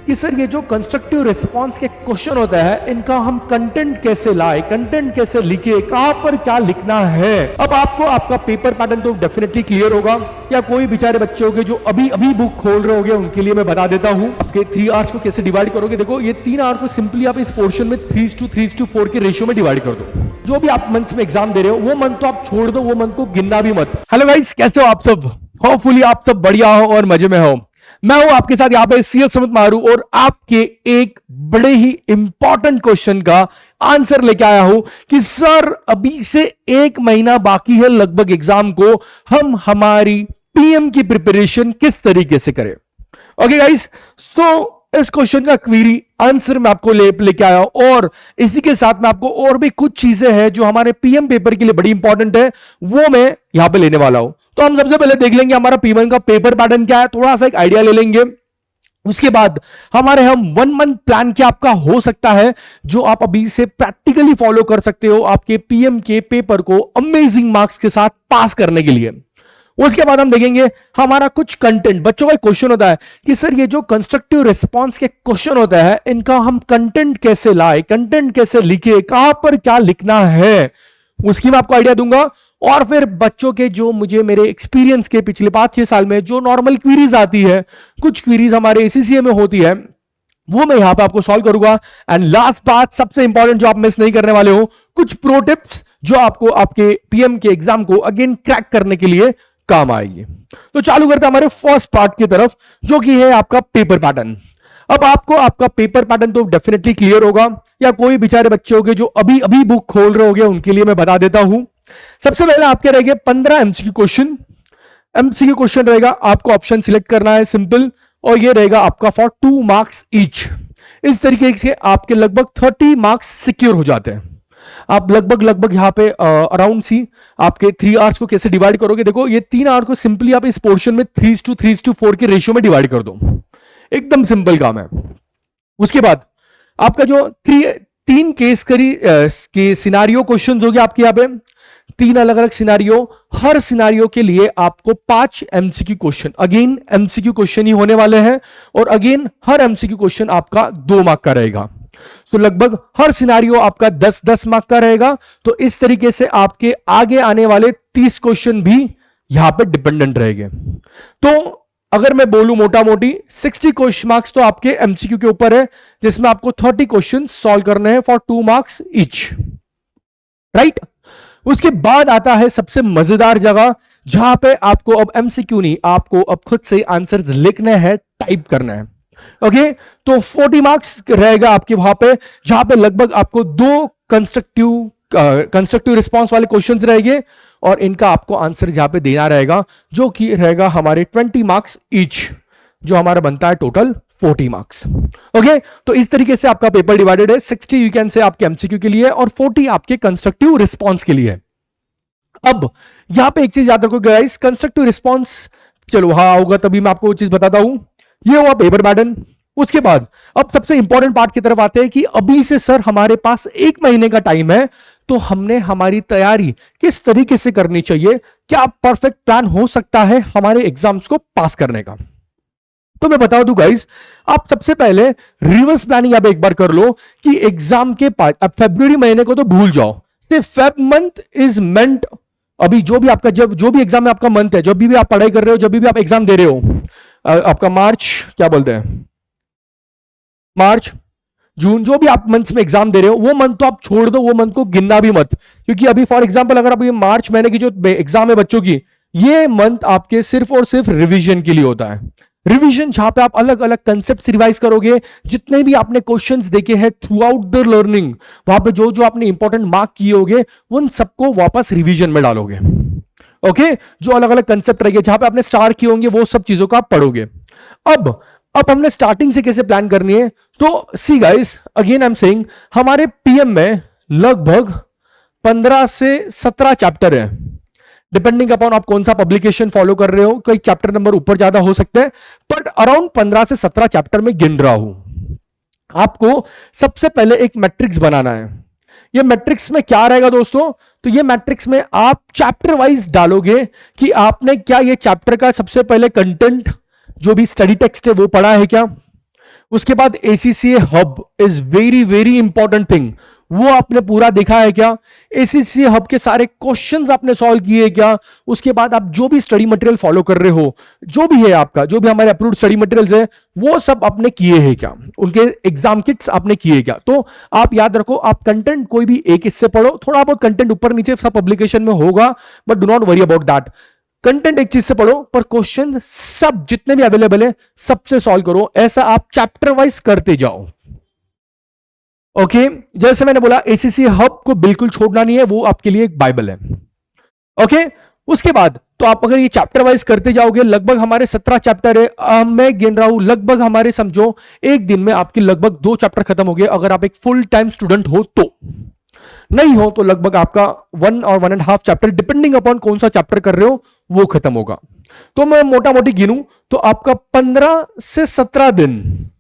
कि सर ये जो कंस्ट्रक्टिव रिस्पांस के क्वेश्चन होता है इनका हम कंटेंट कैसे लाए, कंटेंट कैसे लिखे, कहां पर क्या लिखना है। अब आपको आपका पेपर पैटर्न तो डेफिनेटली क्लियर होगा, या कोई बेचारे बच्चे होंगे जो अभी अभी बुक खोल रहे होंगे उनके लिए मैं बता देता हूं आपके 3 आवर्स को कैसे डिवाइड करोगे। देखो ये 3 आवर को सिंपली आप इस पोर्शन में 3:3:4 के रेशियो में डिवाइड कर दो। जो भी आप मंथ्स में एग्जाम दे रहे हो वो मंथ तो आप छोड़ दो, वो मंथ को गिनना भी मत। हेलो गाइस, कैसे हो आप सब? होपफुली आप सब बढ़िया हो और मजे में हो। मैं हूं आपके साथ यहाँ पे सीएस सुमित मारू और आपके एक बड़े ही इंपॉर्टेंट क्वेश्चन का आंसर लेके आया हूं कि सर अभी से 1 महीना बाकी है लगभग एग्जाम को, हम हमारी पीएम की प्रिपरेशन किस तरीके से करें। ओके गाइस, सो इस क्वेश्चन का क्वेरी आंसर मैं आपको लेके आया और इसी के साथ में आपको और भी कुछ चीजें हैं जो हमारे पीएम पेपर के लिए बड़ी इंपॉर्टेंट है, वो मैं यहां पे लेने वाला हूं। तो हम सबसे पहले देख लेंगे हमारा पीएम का पेपर पैटर्न क्या है, थोड़ा सा एक आइडिया ले लेंगे। उसके बाद हमारे हम 1 मंथ प्लान क्या आपका हो सकता है जो आप अभी से प्रैक्टिकली फॉलो कर सकते हो आपके पीएम के पेपर को अमेजिंग मार्क्स के साथ पास करने के लिए। उसके बाद हम देखेंगे हमारा कुछ कंटेंट। बच्चों का क्वेश्चन होता है कि सर ये जो कंस्ट्रक्टिव रिस्पांस के क्वेश्चन होता है इनका हम कंटेंट कैसे लाए, कंटेंट कैसे लिखे, कहां पर क्या लिखना है, उसकी मैं आपको आइडिया दूंगा। और फिर बच्चों के जो मुझे मेरे एक्सपीरियंस के पिछले 5-6 साल में जो नॉर्मल क्वीरीज आती है, कुछ क्वीरीज हमारे एसीसीए में होती है, वो मैं यहां पे आपको सॉल्व करूंगा। एंड लास्ट बात सबसे इंपॉर्टेंट जो आप मिस नहीं करने वाले हो, कुछ प्रो टिप्स जो आपको आपके पीएम के एग्जाम को अगेन क्रैक करने के लिए काम आएगी। तो चालू करते हैं हमारे फर्स्ट पार्ट की तरफ जो कि है आपका पेपर पैटर्न। अब आपको आपका पेपर पैटर्न तो डेफिनेटली क्लियर होगा, या कोई बेचारे बच्चे होंगे जो अभी अभी बुक खोल रहे होंगे उनके लिए मैं बता देता हूं। सबसे पहले आपके रहेंगे 15 एमसीक्यू क्वेश्चन। एमसीक्यू क्वेश्चन रहेगा, आपको ऑप्शन सिलेक्ट करना है सिंपल, और ये रहेगा आपका फॉर 2 मार्क्स ईच। इस तरीके से आपके लगभग 30 मार्क्स सिक्योर हो जाते हैं। आप लगभग यहां पे अराउंड सी आपके 3 आवर्स को कैसे डिवाइड करोगे। देखो ये 3 आवर को सिंपली आप इस पोर्शन में 3:3:4 के रेशियो में डिवाइड कर दो, एकदम सिंपल काम है। उसके बाद आपका जो 3 केस करी के सिनारियो क्वेश्चंस हो गए आपके यहां पे, 3 अलग अलग सिनारियो, हर सिनारियो के लिए आपको 5 MCQ question, again MCQ question ही होने वाले हैं, और अगेन हर एमसीक्यू क्वेश्चन आपका 2 मार्क का रहेगा। तो लगभग हर सिनारियो आपका 10-10 मार्क का रहेगा। तो इस तरीके से आपके आगे आने वाले 30 क्वेश्चन भी यहां पे डिपेंडेंट रहेंगे। तो अगर मैं बोलूं मोटा मोटी 60 क्वेश्चन मार्क्स तो आपके एमसीक्यू के ऊपर है, जिसमें आपको 30 क्वेश्चन सॉल्व करने हैं फॉर 2 मार्क्स ईच, राइट। उसके बाद आता है सबसे मजेदार जगह जहां पे आपको अब एमसीक्यू नहीं, आपको अब खुद से आंसर्स लिखने हैं, टाइप करना है। ओके, तो 40 मार्क्स रहेगा आपके वहां पे, जहां पे लगभग आपको 2 कंस्ट्रक्टिव रिस्पांस वाले क्वेश्चंस रहेंगे और इनका आपको आंसर यहां पे देना रहेगा, जो कि रहेगा हमारे 20 मार्क्स ईच, जो हमारा बनता है टोटल 40 मार्क्स। ओके, तो इस तरीके से आपका पेपर डिवाइडेड है। 60 यू कैन से आपके एमसीक्यू के लिए और 40 आपके कंस्ट्रक्टिव रिस्पांस के लिए। अब यहां पे एक चीज याद रखो गाइस, कंस्ट्रक्टिव रिस्पांस चलो हाँ होगा तभी मैं आपको वो चीज बताता हूं। ये हुआ पेपर पैटर्न। उसके बाद अब सबसे इंपॉर्टेंट पार्ट की तरफ आते हैं कि अभी से सर हमारे पास 1 महीने का टाइम है, तो हमने हमारी तैयारी किस तरीके से करनी चाहिए, क्या परफेक्ट प्लान हो सकता है हमारे एग्जाम्स को पास करने का। तो मैं बता दूं गाइस, आप सबसे पहले रिवर्स प्लानिंग आप एक बार कर लो कि एग्जाम के पास अब फरवरी महीने को तो भूल जाओ, सिर्फ फेब मंथ इज मेंट। अभी जो भी आपका जो भी एग्जाम में आपका मंथ है, जब भी आप पढ़ाई कर रहे हो, जब भी आप एग्जाम दे रहे हो, आपका मार्च क्या बोलते हैं, मार्च जून, जो भी आप मंथ्स में एग्जाम दे रहे हो वो मंथ तो आप छोड़ दो, वो मंथ को गिनना भी मत। क्योंकि अभी फॉर एग्जांपल अगर आप ये मार्च महीने की जो एग्जाम है बच्चों की, ये मंथ आपके सिर्फ और सिर्फ रिवीजन के लिए होता है। रिवीजन जहां पे आप अलग अलग कंसेप्ट रिवाइज करोगे, जितने भी आपने क्वेश्चंस देखे हैं थ्रू आउट द लर्निंग, वहां पे जो जो आपने इंपॉर्टेंट मार्क किए होंगे उन सबको वापस रिवीजन में डालोगे। ओके, जो अलग अलग कंसेप्ट रहेंगे, जहां पे आपने स्टार किए होंगे, वो सब चीजों का आप पढ़ोगे। अब हमने स्टार्टिंग से कैसे प्लान करनी है, तो see guys again I am saying, हमारे पीएम में लगभग 15 से 17 चैप्टर है, डिपेंडिंग अपॉन आप कौन सा पब्लिकेशन फॉलो कर रहे हो, कई चैप्टर नंबर ऊपर ज्यादा हो सकते हैं, बट अराउंड 15 से 17 चैप्टर में गिन रहा हूं। आपको सबसे पहले एक मैट्रिक्स बनाना है। ये मैट्रिक्स में क्या रहेगा दोस्तों, तो ये मैट्रिक्स में आप चैप्टर वाइज डालोगे कि आपने क्या ये चैप्टर का सबसे पहले कंटेंट जो भी स्टडी टेक्स्ट है वो पढ़ा है क्या, उसके बाद ACCA hub is very very important thing. वो आपने पूरा देखा है क्या? ACCA हब के सारे क्वेश्चंस आपने सॉल्व किए क्या? उसके बाद आप जो भी स्टडी मटेरियल फॉलो कर रहे हो, जो भी है आपका, जो भी हमारे अप्रूव्ड स्टडी मटेरियल्स है, वो सब आपने किए हैं क्या? उनके एग्जाम किट्स आपने किए क्या? तो आप याद रखो, आप कंटेंट कोई भी एक इससे पढ़ो, थोड़ा बहुत कंटेंट ऊपर नीचे सब पब्लिकेशन में होगा, but do not worry about that. Content एक चीज से पढ़ो, पर क्वेश्चन सब जितने भी अवेलेबल है सबसे सॉल्व करो। ऐसा आप चैप्टर वाइज करते जाओ। ओके जैसे मैंने बोला, ACCA हब को बिल्कुल छोड़ना नहीं है, वो आपके लिए एक बाइबल है। ओके उसके बाद तो आप अगर ये चैप्टर वाइज करते जाओगे, लगभग हमारे 17 चैप्टर है। मैं गिन रहा हूं, लगभग हमारे समझो एक दिन में आपके लगभग 2 चैप्टर खत्म हो गए, अगर आप एक फुल टाइम स्टूडेंट हो तो। नहीं हो तो लगभग आपका 1 और 1.5 चैप्टर, डिपेंडिंग अपॉन कौन सा चैप्टर कर रहे हो, वो खत्म होगा। तो मैं मोटा मोटी गिनूं तो आपका 15 से 17 दिन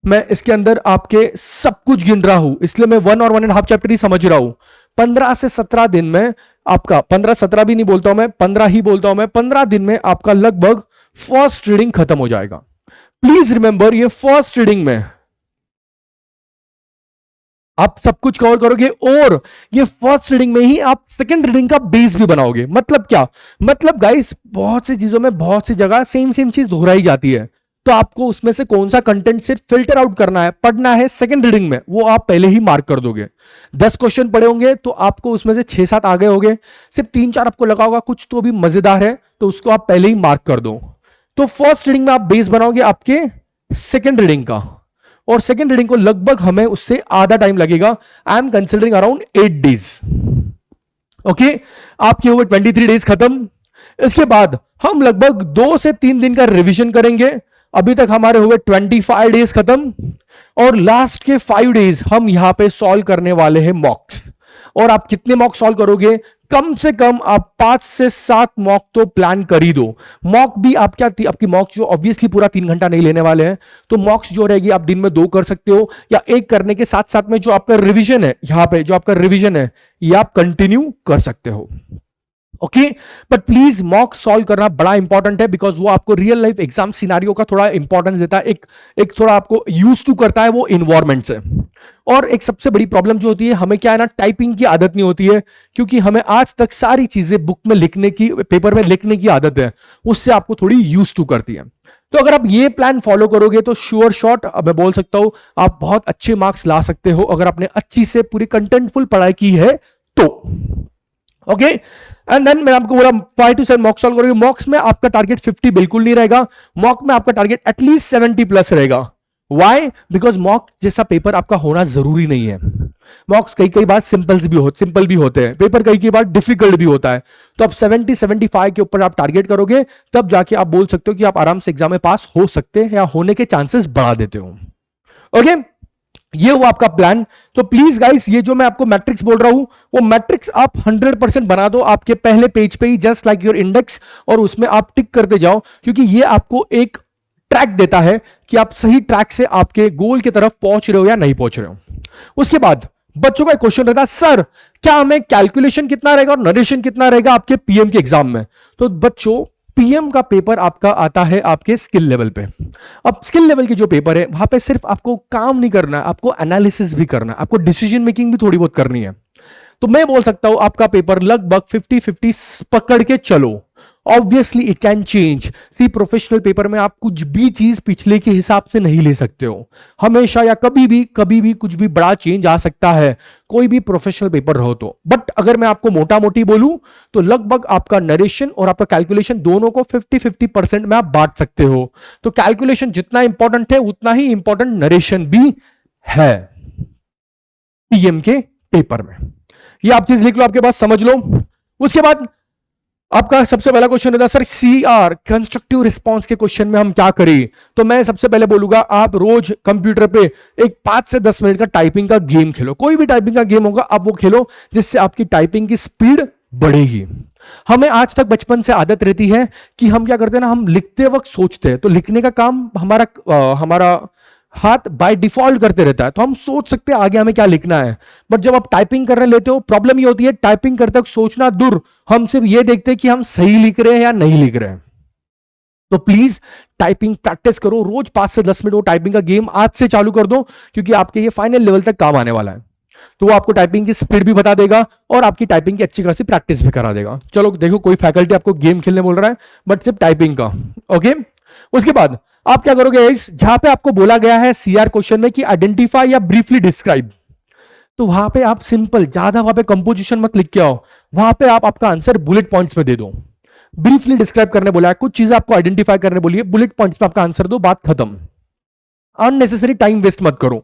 मैं इसके अंदर आपके सब कुछ गिन रहा हूं, इसलिए मैं 1 और 1.5 चैप्टर ही समझ रहा हूं। 15 से 17 दिन में आपका, 15-17 भी नहीं बोलता हूं मैं, 15 ही बोलता हूं मैं, 15 दिन में आपका लगभग फर्स्ट रीडिंग खत्म हो जाएगा। प्लीज रिमेंबर, ये फर्स्ट रीडिंग में आप सब कुछ कवर करोगे, और ये फर्स्ट रीडिंग में ही आप सेकंड रीडिंग का बेस भी बनाओगे। मतलब क्या? मतलब गाइस, बहुत सी चीजों में बहुत सी जगह सेम सेम चीज दोहराई जाती है, तो आपको उसमें से कौन सा कंटेंट सिर्फ फिल्टर आउट करना है, पढ़ना है सेकंड रीडिंग में, वो आप पहले ही मार्क कर दोगे। 10 क्वेश्चन पढ़े होंगे तो आपको उसमें से 6-7 आ गए होंगे, सिर्फ 3-4 आपको लगा होगा कुछ तो भी मजेदार है, तो उसको आप पहले ही मार्क कर दो। तो फर्स्ट रीडिंग में आप बेस बनाओगे आपके सेकंड रीडिंग का, और सेकंड रीडिंग को लगभग हमें उससे आधा टाइम लगेगा। I am considering around 8 days. Okay आपके हुए 23 डेज खत्म। इसके बाद हम लगभग 2 से 3 दिन का रिवीजन करेंगे। अभी तक हमारे हुए 25 डेज खत्म, और लास्ट के 5 डेज हम यहां पे सॉल्व करने वाले हैं मॉक्स। और आप कितने मॉक सॉल्व करोगे? कम से कम आप 5 से 7 मॉक तो प्लान कर ही दो। मॉक भी आप क्या, आपकी मॉक जो ऑब्वियसली पूरा 3 घंटा नहीं लेने वाले हैं, तो मॉक्स जो रहेगी आप दिन में 2 कर सकते हो, या एक करने के साथ साथ में जो आपका रिवीजन है, यहां पे जो आपका रिवीजन है ये आप कंटिन्यू कर सकते हो। Okay but please mock solve करना बड़ा इंपॉर्टेंट है, बिकॉज वो आपको रियल लाइफ एग्जाम सिनारियो का थोड़ा इंपॉर्टेंस देता है, एक थोड़ा आपको यूज टू करता है वो इन्वायरमेंट से। और एक सबसे बड़ी प्रॉब्लम जो होती है, हमें क्या है ना, टाइपिंग की आदत नहीं होती है, क्योंकि हमें आज तक सारी चीजें बुक में लिखने की, पेपर में लिखने की आदत है, उससे आपको थोड़ी यूज टू करती है। तो अगर आप ये प्लान फॉलो करोगे तो श्योर शॉट मैं बोल सकता हूं आप बहुत अच्छे मार्क्स ला सकते हो, अगर आपने अच्छी से पूरी कंटेंटफुल पढ़ाई की है तो। ओके एंड देन मैं आपको बोला 5 to 7 मॉक सॉल्व करोगे। मॉक्स में आपका टारगेट 50 बिल्कुल नहीं रहेगा, मॉक में आपका टारगेट एटलीस्ट 70 प्लस रहेगा। वाई? बिकॉज मॉक जैसा पेपर आपका होना जरूरी नहीं है। मॉक्स कई बार सिंपल भी होते हैं, पेपर कई बार डिफिकल्ट भी होता है। तो आप 70-75 के ऊपर आप टारगेट करोगे, तब जाके आप बोल सकते हो कि आप आराम से एग्जाम में पास हो सकते हैं, या होने के चांसेस बढ़ा देते हो। ओके ये हुआ आपका प्लान। तो प्लीज गाइस, ये जो मैं आपको मैट्रिक्स बोल रहा हूं, वो मैट्रिक्स आप 100% बना दो आपके पहले पेज पे ही, जस्ट लाइक योर इंडेक्स, और उसमें आप टिक करते जाओ, क्योंकि ये आपको एक ट्रैक देता है कि आप सही ट्रैक से आपके गोल की तरफ पहुंच रहे हो या नहीं पहुंच रहे हो। उसके बाद बच्चों का एक क्वेश्चन रहता है, सर क्या हमें कैलकुलेशन कितना रहेगा और नरेशन कितना रहेगा आपके पीएम के एग्जाम में? तो बच्चों, पीएम का पेपर आपका आता है आपके स्किल लेवल पे। अब स्किल लेवल के जो पेपर है, वहां पे सिर्फ आपको काम नहीं करना है, आपको एनालिसिस भी करना है, आपको डिसीजन मेकिंग भी थोड़ी बहुत करनी है। तो मैं बोल सकता हूं आपका पेपर लगभग 50-50 पकड़ के चलो। Obviously it can change. See professional paper में आप कुछ भी चीज पिछले के हिसाब से नहीं ले सकते हो, हमेशा या कभी भी कुछ भी बड़ा चेंज आ सकता है, कोई भी प्रोफेशनल पेपर रहो तो। बट अगर मैं आपको मोटा मोटी बोलूं तो लगभग आपका नरेशन और आपका कैलकुलेशन दोनों को 50-50% में आप बांट सकते हो। तो कैलकुलेशन जितना इंपॉर्टेंट है उतना ही इंपॉर्टेंट नरेशन भी है पीएम के पेपर में। ये आप चीज लिख लो, आपके पास समझ लो। उसके बाद आपका सबसे पहला क्वेश्चन होता है, सर CR कंस्ट्रक्टिव रिस्पांस के क्वेश्चन में हम क्या करें? तो मैं सबसे पहले बोलूंगा आप रोज कंप्यूटर पे एक 5 से 10 मिनट का टाइपिंग का गेम खेलो। कोई भी टाइपिंग का गेम होगा आप वो खेलो, जिससे आपकी टाइपिंग की स्पीड बढ़ेगी। हमें आज तक बचपन से आदत रहती है कि हम क्या करते हैं ना, हम लिखते वक्त सोचते हैं, तो लिखने का काम हमारा हाथ बाय डिफॉल्ट करते रहता है, तो हम सोच सकते हैं आगे हमें क्या लिखना है। बट जब आप टाइपिंग करने लेते हो, प्रॉब्लम ये होती है टाइपिंग करते वक्त सोचना दूर, हम सिर्फ ये देखते हैं कि हम सही लिख रहे हैं या नहीं लिख रहे हैं। तो प्लीज टाइपिंग प्रैक्टिस करो रोज 5 से 10 मिनट। वो टाइपिंग का गेम आज से चालू कर दो, क्योंकि आपके ये फाइनल लेवल तक काम आने वाला है। तो वो आपको टाइपिंग की स्पीड भी बता देगा और आपकी टाइपिंग की अच्छी खासी प्रैक्टिस भी करा देगा। चलो देखो, कोई फैकल्टी आपको गेम खेलने बोल रहा है बट सिर्फ टाइपिंग का। ओके, उसके बाद आप क्या करोगे, जहां पे आपको बोला गया है सीआर क्वेश्चन में कि आइडेंटिफाई या ब्रीफली डिस्क्राइब, तो वहां पे आप सिंपल, ज्यादा वहां पे कंपोजिशन मत लिख के आओ, वहां पे आप आपका आंसर बुलेट पॉइंट्स में दे दो। ब्रीफली डिस्क्राइब करने बोला है, कुछ चीजें आपको आइडेंटिफाई करने बोली है, बुलेट पॉइंट्स में आपका आंसर दो, बात खत्म। अननेसेसरी टाइम वेस्ट मत करो।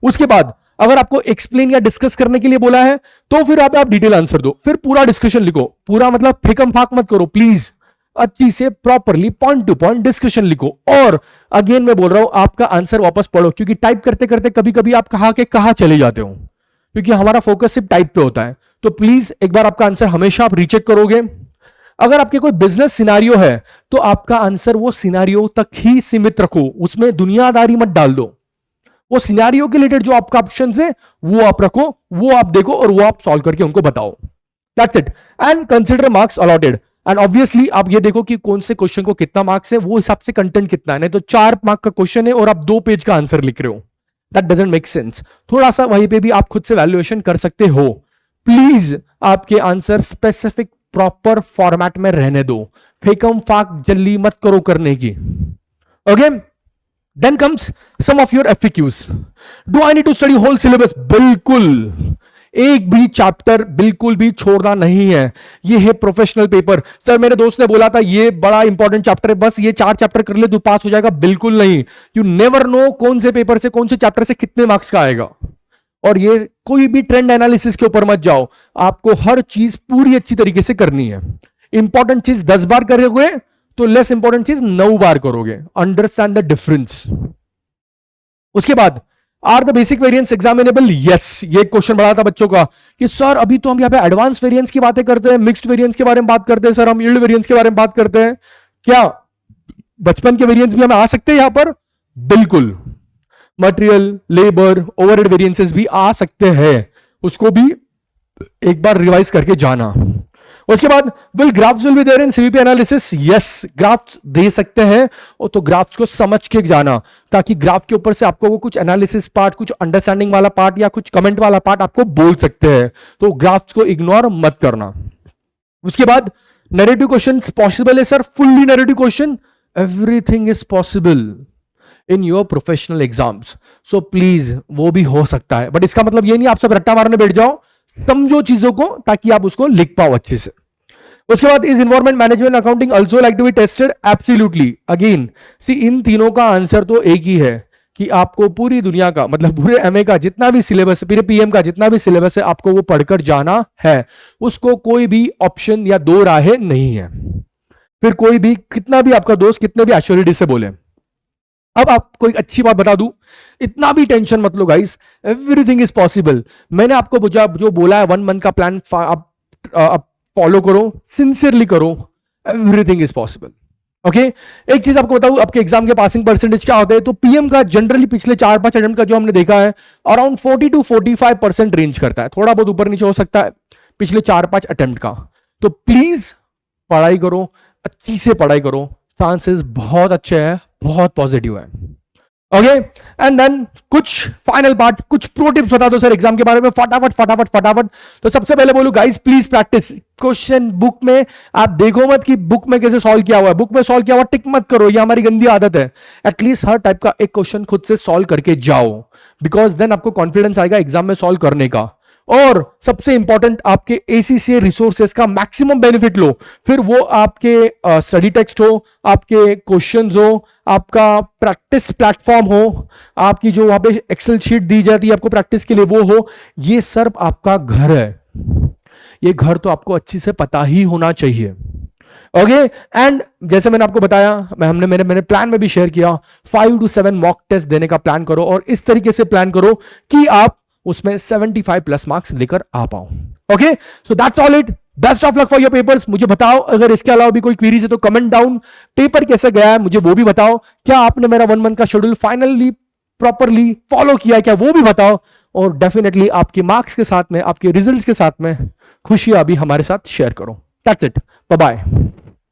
उसके बाद अगर आपको एक्सप्लेन या डिस्कस करने के लिए बोला है तो फिर आप डिटेल आंसर दो, फिर पूरा डिस्कशन लिखो, पूरा मतलब फेकम फाक मत करो प्लीज, अच्छी से properly point two point discussion लिखो। और अगेन मैं बोल रहा हूं, आपका आंसर वापस पढ़ो, क्योंकि टाइप करते करते कभी कभी आप कहां के कहां चले जाते हो, क्योंकि हमारा फोकस सिर्फ टाइप पे होता है। तो प्लीज एक बार आपका आंसर हमेशा आप रीचेक करोगे। अगर आपके कोई बिजनेस सिनारियो है तो आपका आंसर वो सिनारियो तक ही सीमित रखो, उसमें दुनियादारी मत डाल दो। वो सिनारियो के रिलेटेड जो आपका ऑप्शन है वो आप रखो, वो आप देखो और वो आप सॉल्व करके उनको बताओ। That's it. And consider marks allotted. And obviously आप ये देखो कि कौन से क्वेश्चन को कितना मार्क्स है, वो हिसाब से कंटेंट कितना है। नहीं तो 4 मार्क का क्वेश्चन है और आप 2 पेज का आंसर लिख रहे हो, दैट डजंट मेक सेंस। थोड़ा सा वहीं पे भी आप खुद से वैल्यूएशन कर सकते हो। प्लीज आपके आंसर स्पेसिफिक प्रॉपर फॉर्मेट में रहने दो, फेकम फाक जल्दी मत करो करने की। Okay, then comes some of your FAQs। Do I need to study whole syllabus? बिल्कुल, एक भी चैप्टर बिल्कुल भी छोड़ना नहीं है। ये है प्रोफेशनल पेपर। सर मेरे दोस्त ने बोला था ये बड़ा इंपॉर्टेंट चैप्टर है, बस ये 4 चैप्टर कर ले तू पास हो जाएगा। बिल्कुल नहीं, यू नेवर नो कौन से पेपर से, कौन से चैप्टर से कितने मार्क्स का आएगा। और ये कोई भी ट्रेंड एनालिसिस के ऊपर मत जाओ, आपको हर चीज पूरी अच्छी तरीके से करनी है। इंपॉर्टेंट चीज 10 बार करोगे तो लेस इंपॉर्टेंट चीज 9 बार करोगे। Understand the difference. उसके बाद are the basic variance examinable? Yes, ये क्वेश्चन बड़ा था बच्चों का कि सर अभी तो हम यहाँ पे एडवांस वेरिएंस की बातें करते हैं, मिक्स्ड वेरिएंस के बारे में बात करते हैं, सर हम यील्ड वेरिएंस के बारे में बात करते हैं, क्या बचपन के वेरिएंस भी हमें आ सकते हैं यहां पर? बिल्कुल, मटेरियल, लेबर, ओवरहेड वेरिएंसेस भी आ सकते हैं, उसको भी एक बार रिवाइज करके जाना। उसके बाद will graphs will be there in CVP analysis? Yes, graphs दे सकते हैं, और तो ग्राफ्स को समझ के जाना, ताकि ग्राफ के ऊपर से आपको वो कुछ एनालिसिस पार्ट, कुछ अंडरस्टैंडिंग वाला पार्ट या कुछ कमेंट वाला पार्ट आपको बोल सकते हैं, तो ग्राफ्स को इग्नोर मत करना। उसके बाद नैरेटिव क्वेश्चंस पॉसिबल है sir? Fully narrative question, everything is possible in your professional exams. So please वो भी हो सकता है, बट इसका मतलब ये नहीं आप सब रट्टा मारने बैठ जाओ, समझो चीजों को ताकि आप उसको लिख पाओ अच्छे से। उसके बाद is environment management accounting also like to be tested? Absolutely. Again see, इन तीनों का आंसर तो एक ही है कि आपको पूरी दुनिया का, मतलब पूरे MA का जितना भी सिलेबस है, पूरे PM का जितना भी सिलेबस है, आपको वो पढ़कर जाना है। उसको कोई भी ऑप्शन या 2 राहें नहीं है। फिर कोई भी, कितना भी आपका दोस्त कितने भी एश्योरिटी से बोले। अब आपको एक अच्छी बात बता दूं, इतना भी टेंशन मत लो गाइस, एवरीथिंग इज पॉसिबल। मैंने आपको जो बोला है 1 मंथ का प्लान आप फॉलो करो, सिंसियरली करो, एवरीथिंग इज पॉसिबल। ओके, एक चीज आपको बताऊं, आपके एग्जाम के पासिंग परसेंटेज क्या होते हैं, तो PM का जनरली पिछले 4-5 अटेम्प्ट का जो हमने देखा है अराउंड 40 to 45% रेंज करता है, थोड़ा बहुत ऊपर नीचे हो सकता है पिछले 4-5 अटेम्प्ट का। तो प्लीज पढ़ाई करो, अच्छी से पढ़ाई करो, चांसेस बहुत अच्छे हैं, बहुत पॉजिटिव है। ओके, एंड देन कुछ फाइनल पार्ट, कुछ प्रो टिप्स बता दो सर एग्जाम के बारे में, फटाफट फटाफट फटाफट। तो सबसे पहले बोलूं guys, please practice question. Book में आप देखो मत कि बुक में कैसे सॉल्व किया हुआ है, बुक में सॉल्व किया हुआ टिक मत करो, ये हमारी गंदी आदत है। एटलीस्ट हर टाइप का एक क्वेश्चन खुद से सॉल्व करके जाओ, बिकॉज देन आपको कॉन्फिडेंस आएगा एग्जाम में सॉल्व करने का। और सबसे इंपॉर्टेंट, आपके ACCA रिसोर्सेस का मैक्सिमम बेनिफिट लो। फिर वो आपके स्टडी टेक्स्ट हो, आपके क्वेश्चंस हो, आपका प्रैक्टिस प्लेटफॉर्म हो, आपकी जो वहां पे एक्सेल शीट दी जाती है आपको प्रैक्टिस के लिए वो हो, ये सब आपका घर है। ये घर तो आपको अच्छी से पता ही होना चाहिए। ओके, एंड जैसे मैंने आपको बताया, हमने मेरे प्लान में भी शेयर किया, 5 to 7 मॉक टेस्ट देने का प्लान करो, और इस तरीके से प्लान करो कि आप उसमें 75+ मार्क्स लेकर आ पाओ। Okay, so that's all it. Best of luck for your papers. मुझे बताओ अगर इसके अलावा भी कोई क्वेरीज है तो कमेंट डाउन। पेपर कैसे गया है मुझे वो भी बताओ, क्या आपने मेरा 1 मंथ का शेड्यूल फाइनली प्रॉपरली फॉलो किया क्या, वो भी बताओ। और डेफिनेटली आपके मार्क्स के साथ में, आपके रिजल्ट्स के साथ में खुशियां भी हमारे साथ शेयर करो। That's it, bye bye.